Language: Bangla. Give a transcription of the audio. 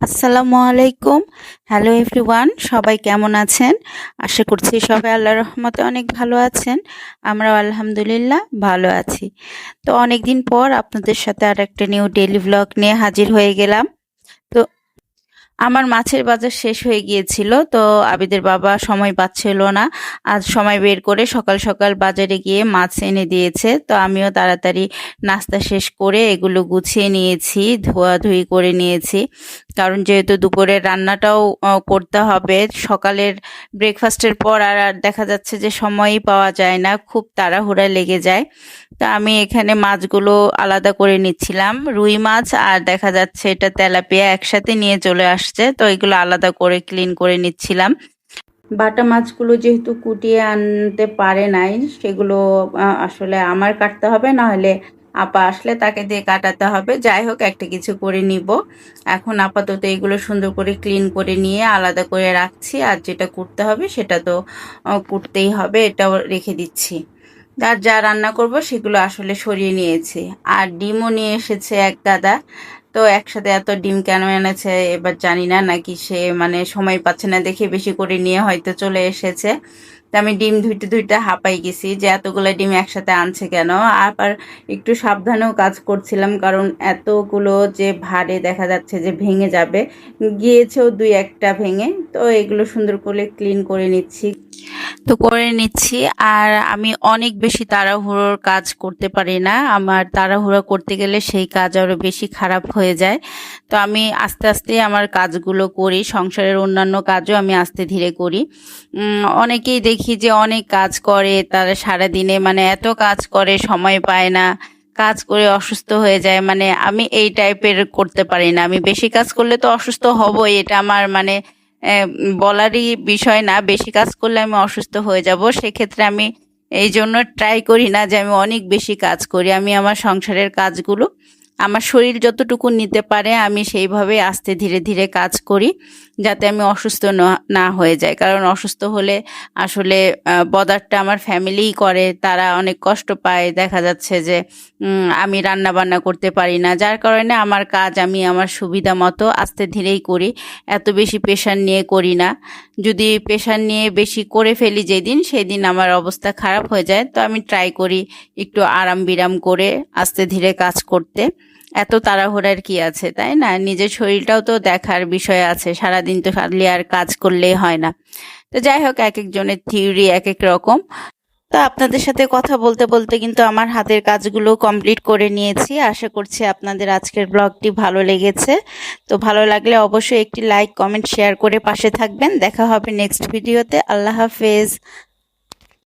আসসালামু আলাইকুম। হ্যালো এভরিওয়ান, সবাই কেমন আছেন? আশা করছি সবাই আল্লাহর রহমতে অনেক ভালো আছেন। আমরাও আলহামদুলিল্লাহ ভালো আছি। তো অনেকদিন পর আপনাদের সাথে আর একটা নিউ ডেইলি ভ্লগ নিয়ে হাজির হয়ে গেলাম। তো আমার মাছের বাজার শেষ হয়ে গিয়েছিল, তো আবিদের বাবা সময় পাচ্ছিল না। আজ সময় বের করে সকাল সকাল বাজারে গিয়ে মাছ এনে দিয়েছে। তো আমিও তাড়াতাড়ি নাস্তা শেষ করে এগুলো গুছিয়ে নিয়েছি, ধোয়াধুয়ি করে নিয়েছি। কারণ যেহেতু দুপুরের রান্নাটাও করতে হবে, সকালের ব্রেকফাস্টের পর আর আর দেখা যাচ্ছে যে সময়ই পাওয়া যায় না, খুব তাড়াহুড়া লেগে যায়। তা আমি এখানে মাছগুলো আলাদা করে নিচ্ছিলাম, রুই মাছ আর দেখা যাচ্ছে এটা তেলাপিয়া একসাথে নিয়ে চলে আসছে, তো এগুলো আলাদা করে ক্লিন করে নিচ্ছিলাম। বাটা মাছগুলো যেহেতু কুটিয়ে আনতে পারে নাই, সেগুলো আসলে আমার কাটতে হবে, না হলে আপা আসলে তাকে দিয়ে কাটাতে হবে। যাই হোক, একটা কিছু করে নিব। এখন আপাতত এগুলো সুন্দর করে ক্লিন করে নিয়ে আলাদা করে রাখছি, আর যেটা করতে হবে সেটা তো করতেই হবে, এটাও রেখে দিচ্ছি। আর যা রান্না করব সেগুলো আসলে সরিয়ে নিয়েছি। আর ডিমও নিয়ে এসেছে এক দাদা। তো একসাথে এত ডিম কেন এনেছে এবার জানি না, নাকি সে মানে সময় পাচ্ছে না দেখে বেশি করে নিয়ে হয়তো চলে এসেছে। তা আমি ডিম ধুইতে ধুইতে হাঁপাই গেছি যে এতগুলো ডিম একসাথে আনছে কেন। আবার একটু সাবধানেও কাজ করছিলাম, কারণ এতগুলো যে ভারে দেখা যাচ্ছে যে ভেঙে যাবে। গিয়েছেও দুই একটা ভেঙে, তো এগুলো সুন্দর করে ক্লিন করে নিচ্ছি। আর আমি অনেক বেশি তাড়াহুড়োর কাজ করতে পারি না। আমার তাড়াহুড়ো করতে গেলে সেই কাজ আরো বেশি খারাপ হয়ে যায়। তো আমি আস্তে আস্তে আমার কাজগুলো করি, সংসারের অন্যান্য কাজও আমি আস্তে ধীরে করি। অনেকেই দেখি যে অনেক কাজ করে, তারা সারাদিনে মানে এত কাজ করে সময় পায় না, কাজ করে অসুস্থ হয়ে যায়। মানে আমি এই টাইপের করতে পারি না। আমি বেশি কাজ করলে তো অসুস্থ হবই, এটা আমার মানে বলারই বিষয় না। বেশি কাজ করলে আমি অসুস্থ হয়ে যাব, সেক্ষেত্রে আমি এই জন্য ট্রাই করি না যে আমি অনেক বেশি কাজ করি। আমি আমার সংসারের কাজগুলো আমার শরীর যতটুকু নিতে পারে আমি সেইভাবে আস্তে ধীরে ধীরে কাজ করি, যাতে আমি অসুস্থ না হয়ে যায়। কারণ অসুস্থ হলে আসলে বদারটা আমার ফ্যামিলিই করে, তারা অনেক কষ্ট পায়। দেখা যাচ্ছে যে আমি রান্না বান্না করতে পারি না, যার কারণে আমার কাজ আমি আমার সুবিধা মতো আস্তে ধীরেই করি, এত বেশি প্রেশার নিয়ে করি না। যদি প্রেশার নিয়ে বেশি করে ফেলি যেদিন, সেদিন আমার অবস্থা খারাপ হয়ে যায়। তো আমি ট্রাই করি একটু আরাম বিরাম করে আস্তে ধীরে কাজ করতে। এত তাড়াহুড়ার কি আছে, তাই না? নিজের শরীরটাও তো দেখার বিষয় আছে, সারাদিন তো খালি আর কাজ করলেই হয় না। তো যাই হোক, এক একজনের থিওরি এক এক রকম। তো আপনাদের সাথে কথা বলতে বলতে কিন্তু আমার হাতের কাজগুলো কমপ্লিট করে নিয়েছি। আশা করছি আপনাদের আজকের ব্লগটি ভালো লেগেছে। তো ভালো লাগলে অবশ্যই একটি লাইক, কমেন্ট, শেয়ার করে পাশে থাকবেন। দেখা হবে নেক্সট ভিডিওতে। আল্লাহ হাফেজ।